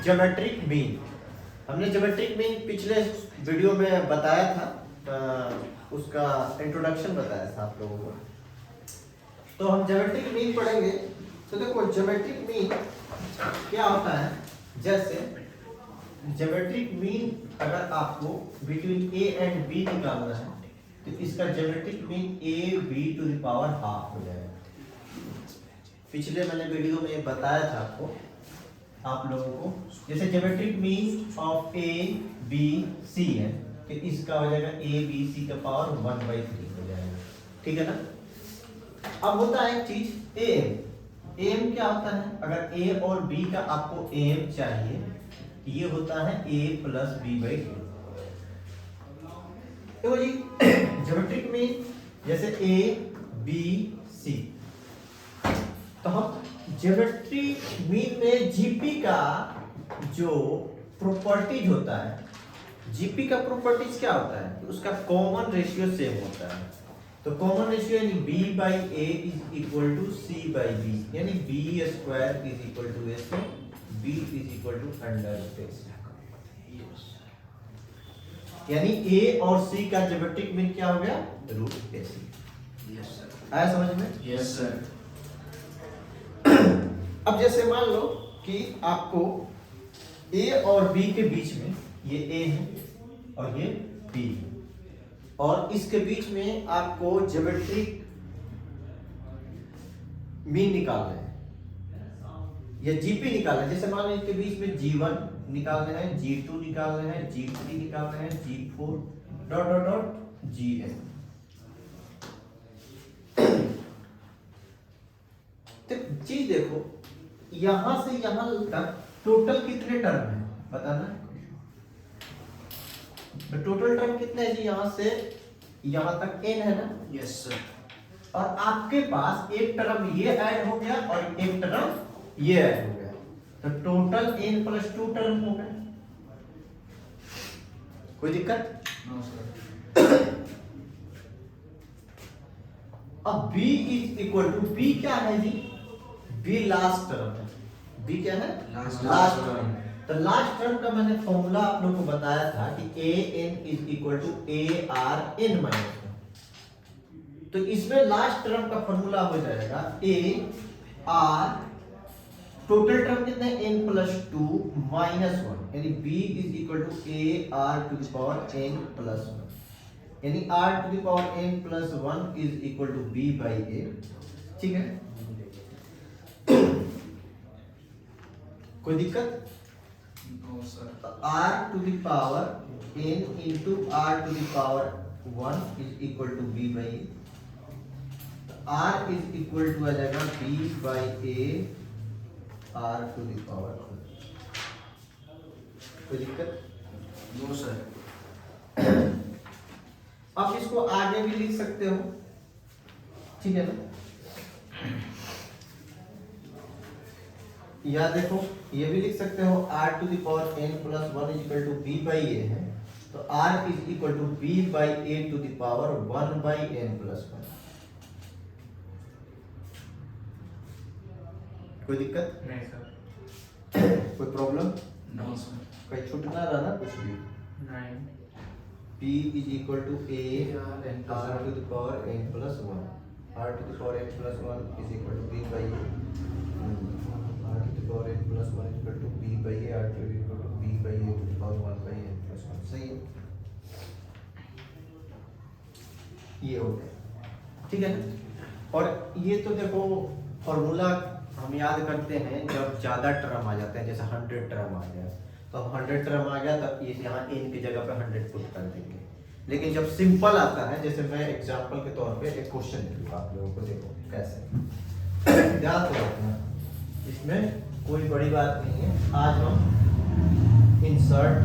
Geometric mean. हमने geometric mean पिछले video में बताया था, उसका इंट्रोडक्शन बताया था आप लोगों को। तो हम ज्योमेट्रिक मीन पढ़ेंगे। तो देखो ज्योमेट्रिक मीन क्या होता है, जैसे ज्योमेट्रिक मीन अगर आपको बिटवीन ए एंड बी निकालना है तो इसका geometric mean A B to the power half हो जाएगा। पिछले मैंने वीडियो में बताया था आपको, आप लोगों को, जैसे geometric mean of A B C है कि इसका हो जाएगा ए बी सी का पावर 1/3 हो जाएगा, ठीक है ना। अब होता है एक चीज एम। एम क्या होता है, अगर ए और बी का आपको एम चाहिए, ये होता है a प्लस b/2। देखो जी ज्योमेट्रिक मीन जैसे a b c, तो हम ज्योमेट्रिक मीन में जीपी का जो प्रॉपर्टीज होता है, जीपी का प्रॉपर्टीज क्या होता है कि उसका कॉमन रेशियो सेम होता है। तो कॉमन रेशियो यानी b/a is equal to c/b, यानी b² is equal to a, b is equal to under, यानी a और c का ज्योमेट्रिक मीन क्या हो गया, रूट AC। Yes sir. आया समझ में? Yes sir. अब जैसे मान लो कि आपको a और b के बीच में, ये a है और ये b है, और इसके बीच में आपको ज्योमेट्रिक मीन निकालना है या जीपी निकालना है। जैसे मान लो इसके बीच में G1 निकालना है, G2 निकालना है, G3 निकालना है, G4 dot dot dot Gn। तो चीज देखो, यहां से यहां तक टोटल कितने टर्म है बताना। तो टोटल टर्म कितने हैं जी, यहां से यहां तक n है ना। Yes sir. और आपके पास एक टर्म ये ऐड हो गया और एक टर्म ये ऐड हो गया, तो टोटल n प्लस 2 टर्म हो गए। कोई दिक्कत? No sir. अब b is equal to, b क्या है जी, b लास्ट टर्म है। b क्या है, लास्ट टर्म। तो लास्ट टर्म का मैंने फॉर्मूला आप लोग को बताया था कि an is equal to arn minus. तो इसमें लास्ट टर्म का फॉर्मूला हो जाएगा a r, टोटल टर्म कितने, n प्लस 2 माइनस 1, यानी b is equal to a r to the power n plus 1, यानी r to the power n plus 1 is equal to b/a, ठीक है। कोई दिक्कत? No sir. r to the power n into r to the power 1 is equal to b/a। r is equal to आ जाएगा b/a r to the power. कोई दिक्कत? No sir. आप इसको आगे भी लिख सकते हो, ठीक है ना। या देखो ये भी लिख सकते हो r to the power n plus 1 is equal to b/a है, तो r is equal to b/a to the power 1/n plus 1। कोई दिक्कत? नहीं सर। कोई प्रॉब्लम? No sir. कहीं छूट ना रहा ना कुछ भी। नहीं। p is equal to a r to the power n plus 1, r to the power n plus 1 is equal to b/a, r to the power n plus 1 is equal to b/a, r to the power b/a to the power 1/n plus 1। सही है, ये हो गया, ठीक है। और ये तो देखो फॉर्मूला हम याद करते हैं जब ज्यादा टर्म आ जाते हैं, जैसे 100 टर्म आ गया, तो अब 100 टर्म आ गया तब ये यहाँ n की जगह पे 100 पुट कर देंगे। लेकिन जब सिंपल आता है, जैसे मैं एग्जांपल के तौर पे एक क्वेश्चन दूंगा आप लोगों को, देखो कैसे ध्यान से रखना, इसमें कोई बड़ी बात नहीं है। आज हम इंसर्ट,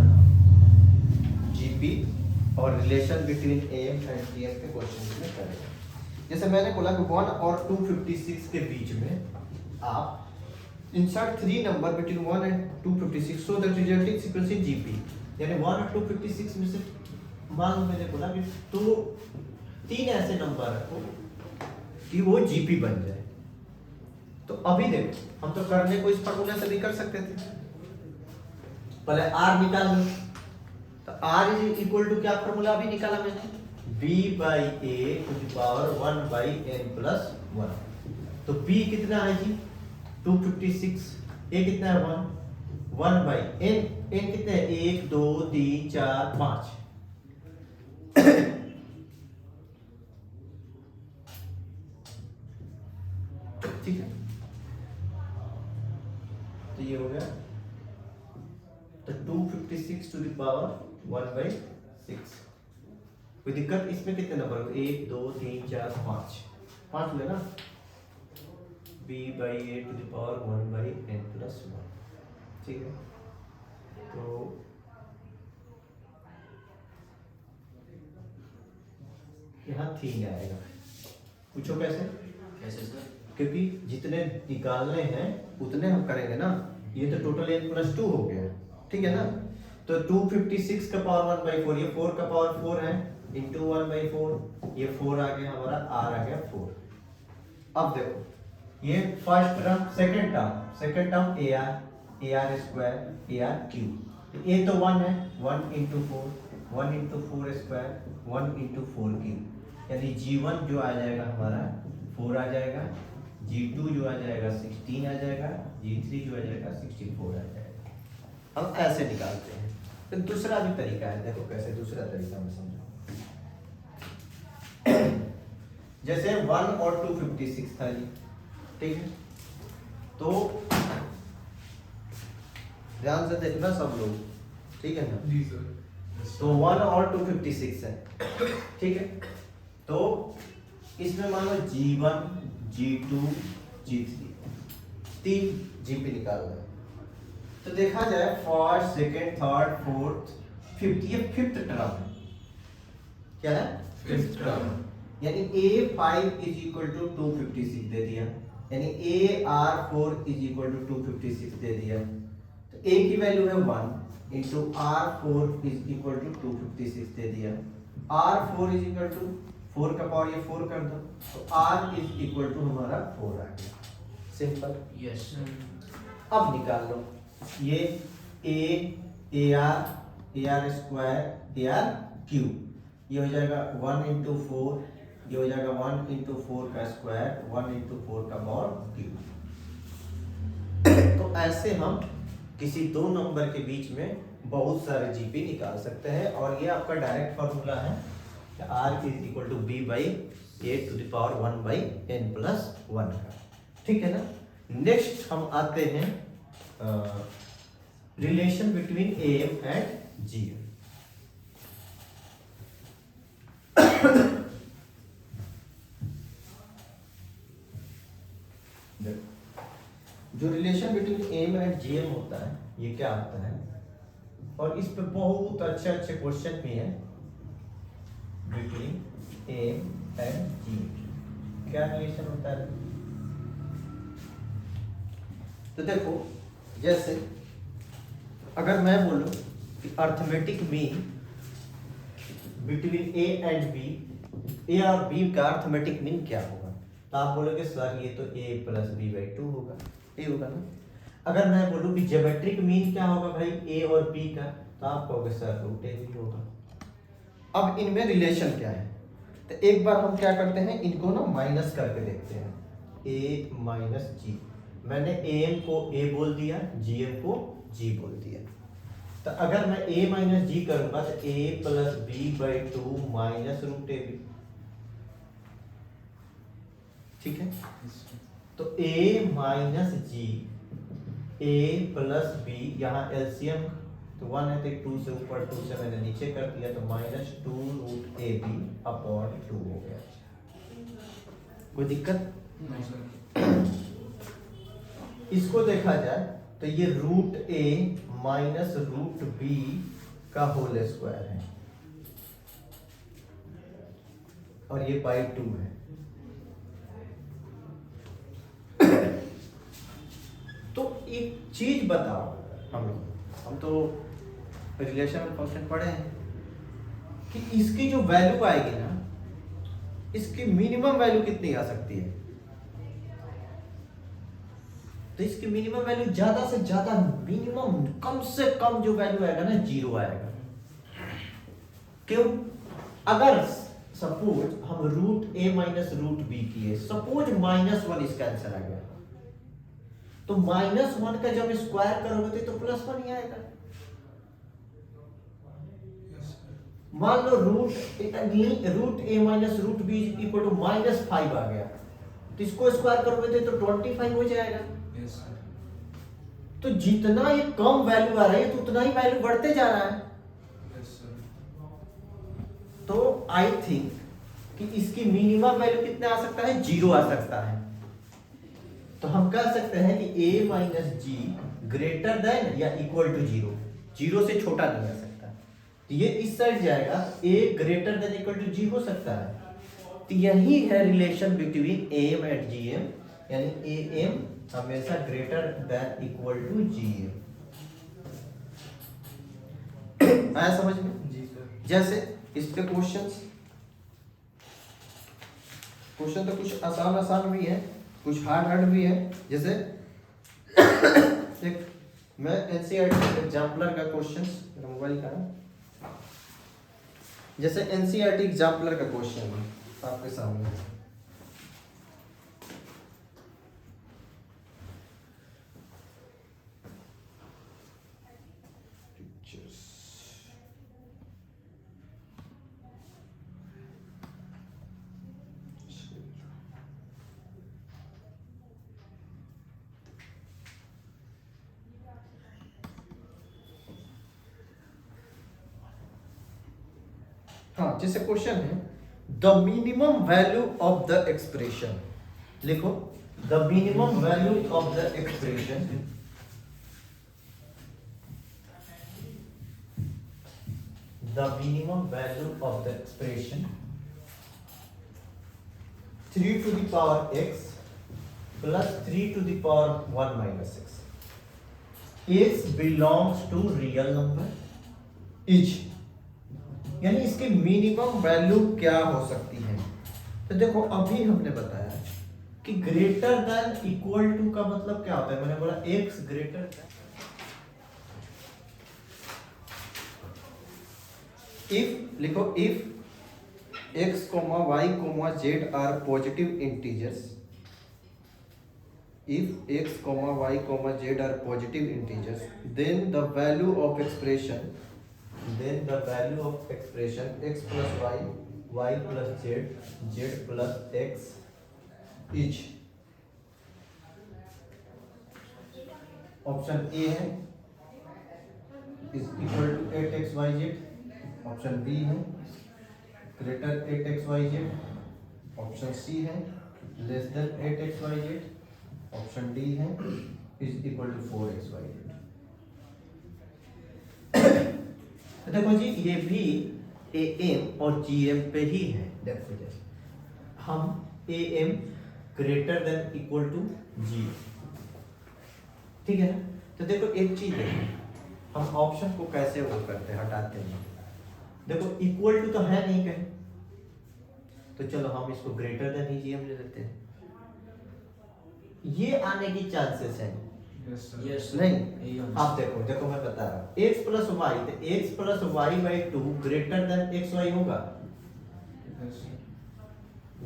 जीपी और relation between am and tm के क्वेश्चन में करेंगे। जैसे मैंने बोला कि 1 और 256 के बीच में आप insert 3 number between 1 and 256 so that resulting sequence in GP, यानी 1 और 256 में से मान लो मैंने बोला कि तो 3 ऐसे नंबर रखो कि वो जीपी बन जाए। तो अभी देखो हम तो करने को इस फॉर्मूला से भी कर सकते थे, पहले आर निकाल लो। तो आर इज इक्वल टू क्या फॉर्मूला अभी निकाला मैंने, b by A to the power 1 by n plus 1। तो b कितना है जी 256, a कितना है 1 बाई n कितने है 1 2 3 4 5। ठीक है, तो ये हो गया। तो 256 टू द पावर 1 बाई 6। कोई दिक्कत इसमें कितने नंबर हो 1 2 3 4 5 हुए ना। b by A to the power 1 by n plus 1। ठीक है, तो यहाँ 3 आएगा। पूछो कैसे? कैसे सर? क्योंकि जितने निकालने हैं उतने हम करेंगे ना। ये तो टोटल n प्लस 2 हो गया, ठीक है ना। तो 256 का पावर 1 बाई 4, ये 4 का पावर 4 है इंटू 1 बाई 4, ये 4 आ गया हमारा, r आ गया 4। अब देखो ये first term, second term ar square ar cube. ये तो 1 है, 1 into 4, 1 into 4 square 1 into 4 cube, यानी g1 जो आ जाएगा हमारा 4 आ जाएगा, g2 जो आ जाएगा 16 आ जाएगा, g3 जो आ जाएगा 64 आ जाएगा। हम ऐसे निकालते हैं। तो दूसरा भी तरीका है, देखो कैसे दूसरा तरीका मैं समझाऊं। जैसे 1 और 256 था जी, ठीक है। तो ध्यान से देखना सब लोग, ठीक है ना। जी सर। तो 1 और 256 है, ठीक है। तो इसमें मान लो g1 g2 g3 तीन जीपी निकाल रहे हैं। तो देखा जाए first second third fourth fifth, ये फिफ्थ टर्म है। क्या है? Fifth term. यानी a5 इज इक्वल टू 256 दे दिया, यानी ar4 इज इक्वल टू 256 दे दिया। तो a की वैल्यू है 1 into r4 is equal to 256 दे दिया। r4 इज इक्वल टू 4 का पावर ये 4 कर दो, तो r इज इक्वल टू हमारा 4 आ गया। सिंपल। यस। अब निकाल लो ये ar स्क्वायर ar क्यूब, ये हो जाएगा 1 इंटू 4, ये हो जाएगा 1 इंटू 4 का स्क्वायर 1 इंटू 4 का पावर क्यूब। तो ऐसे हम किसी दो नंबर के बीच में बहुत सारे जीपी निकाल सकते हैं, और ये आपका डायरेक्ट फॉर्मूला है r is equal to b by A to the power 1 by n plus 1 का, ठीक है ना। नेक्स्ट हम आते हैं relation between am and gm। जो relation between am and gm होता है, ये क्या होता है, और इस पे बहुत अच्छे अच्छे क्वेश्चन भी हैं। बिटवीन am एंड gm क्या रिलेशन होता है? तो देखो, जैसे अगर मैं बोलूं कि arithmetic mean between A and B, A और बी का अर्थमेटिक मीन क्या होगा, तो आप बोलोगे सर ये तो a प्लस बी बाई 2 होगा, ये होगा ना। अगर मैं बोलूं कि ज्योमेट्रिक मीन क्या होगा भाई a और b का, तो आप कहोगे सर रूट a भी होगा। अब इनमें रिलेशन क्या है, तो एक बार हम क्या करते हैं, इनको ना माइनस करके देखते हैं। a माइनस जी, मैंने am को a बोल दिया, gm को g बोल दिया। तो अगर मैं a माइनस जी करूंगा तो a plus B by 2 minus root A B, ठीक है। तो a minus G, a plus B, यहाँ एलसीएम तो 1 है तो 2 से ऊपर 2 से मैंने नीचे कर दिया, तो minus 2 root A B upon 2 हो गया। कोई दिक्कत? नहीं सर। इसको देखा जाए तो ये root A minus root B का होल स्क्वायर है, और ये बाई 2 है। तो एक चीज बताओ, हम तो रिलेशन में फंक्शन पढ़े हैं कि इसकी जो वैल्यू आएगी ना, इसकी मिनिमम वैल्यू कितनी आ सकती है? तो इसकी मिनिमम वैल्यू ज्यादा से ज्यादा, मिनिमम कम से कम जो वैल्यू आएगा ना 0 आएगा। क्यों? अगर सपोज हम root A minus root B किए, सपोज -1 इसका आंसर आ गया, तो -1 का जब स्क्वायर करोगे तो +1 ही आएगा। मान लो root A minus root B equal to -5 आ गया, तो इसको स्क्वायर करोगे तो 25 हो जाएगा। Yes sir. तो जितना ये कम वैल्यू आ रहा है तो उतना ही वैल्यू बढ़ते जा रहा है। Yes sir. तो आई थिंक कि इसकी मिनिमम वैल्यू कितना आ सकता है, 0 आ सकता है। तो हम कह सकते हैं कि a minus G greater than या इक्वल टू 0, 0 से छोटा नहीं आ सकता। तो ये इस साइड जाएगा, a greater than equal to G हो सकता है। तो यही है रिलेशन बिटवीन am एट gm, यानी am हमेशा greater than equal to gm। आया समझ में? जी सर। जैसे इस पे क्वेश्चन तो कुछ आसान आसान भी है, कुछ हार्ड भी है। जैसे एक मैं एनसीईआरटी एग्जाम्पलर का क्वेश्चन, मेरा मोबाइल का है, जैसे एनसीईआरटी एग्जाम्पलर का क्वेश्चन है आपके सामने। हाँ, जैसे क्वेश्चन है the minimum value of the expression, लिखो the minimum value of the expression of the expression 3 to the power x plus 3 to the power 1 minus x. x belongs to real number is, यानी इसकी minimum value क्या हो सकती है। तो देखो अभी हमने बताया कि ग्रेटर देन इक्वल टू का मतलब क्या होता है। मैंने बोला x ग्रेटर देन, इफ लिखो if x, y, z are positive integers, if x, y, z are positive integers, then the value of expression x plus y, y plus z, z plus x is, option A है is equal to 8xyz, option B है greater 8xyz, option C है less than 8xyz, option D है is equal to 4xyz। तो देखो जी ये भी am और gm पे ही है डेफिनेशन। हम am greater than equal to g, ठीक है ना। तो देखो एक चीज देखो हम ऑप्शन को कैसे वो करते हैं, हटाते हैं। देखो इक्वल टू तो है नहीं कहीं, तो चलो हम इसको ग्रेटर देन ही gm ले लेते हैं। ये आने की चांसेस है यस नहीं। आप देखो देखो मैं बता रहा हूँ x प्लस वाई, तो x plus Y by 2 greater than X Y होगा,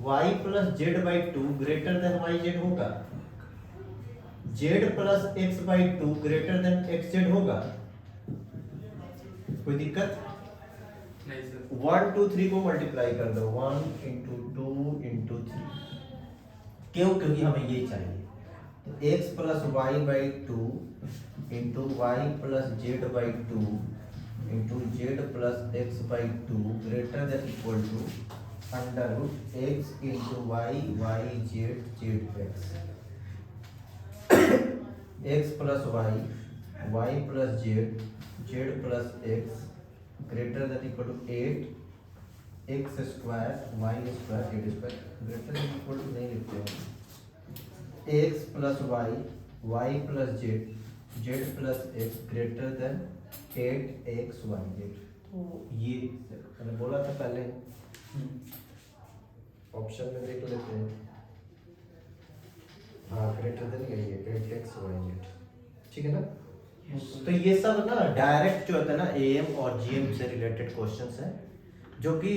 y plus Z by 2 greater than Y Z होगा, z plus X by 2 greater than X Z होगा। कोई दिक्कत? नहीं सर। 1 2 3 को मल्टीप्लाई कर दो, 1 इंटू 2 इंटू 3। क्यों? क्योंकि हमें ये चाहिए। तो x plus Y by 2 into Y plus Z by 2 into Z plus X by 2 greater than equal to under root X into Y Y Z Z X. X plus Y Y plus Z Z plus X greater than equal to 8 X square Y square Z square greater than equal to नहीं लिखते हैं। X plus Y Y plus Z Z plus X greater then 8x y Z. तो ये मैंने बोला था पहले, option में देख लेते हैं। हाँ ग्रेटर देन ये 8x y z, ठीक है ना। तो ये सब ना डायरेक्ट जो होता है ना एएम और जीएम से रिलेटेड क्वेश्चंस हैं, जो कि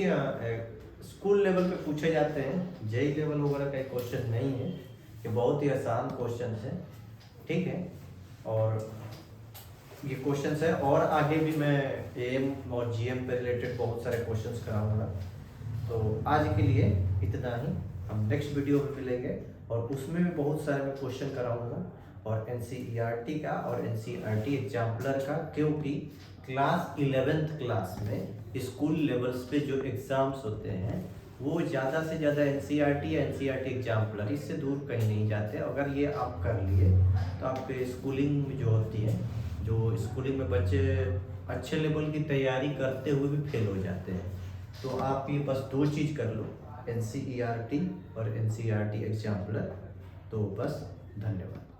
स्कूल लेवल पे पूछे जाते हैं। जेई लेवल वगैरह का क्वेश्चन नहीं है, ये बहुत ही आसान क्वेश्चंस हैं, ठीक है। और ये क्वेश्चंस है, और आगे भी मैं एएम और जीएम पे रिलेटेड बहुत सारे क्वेश्चंस कराऊंगा। तो आज के लिए इतना ही, हम नेक्स्ट वीडियो में मिलेंगे और उसमें भी बहुत सारे मैं क्वेश्चन कराऊंगा, और एनसीईआरटी का और एनसीईआरटी एग्जाम्पलर का, क्योंकि क्लास 11th क्लास में स्कूल लेवल्स पे जो एग्ज़ाम्स होते हैं वो ज़्यादा से ज़्यादा एनसीईआरटी या एनसीईआरटी एग्जाम्पलर, इससे दूर कहीं नहीं जाते। अगर ये आप कर लिए तो आपके स्कूलिंग में जो होती है, जो स्कूलिंग में बच्चे अच्छे लेवल की तैयारी करते हुए भी फेल हो जाते हैं, तो आप ये बस 2 चीज़ कर लो, एनसीईआरटी और एनसीईआरटी एग्जाम्पलर। तो बस, धन्यवाद।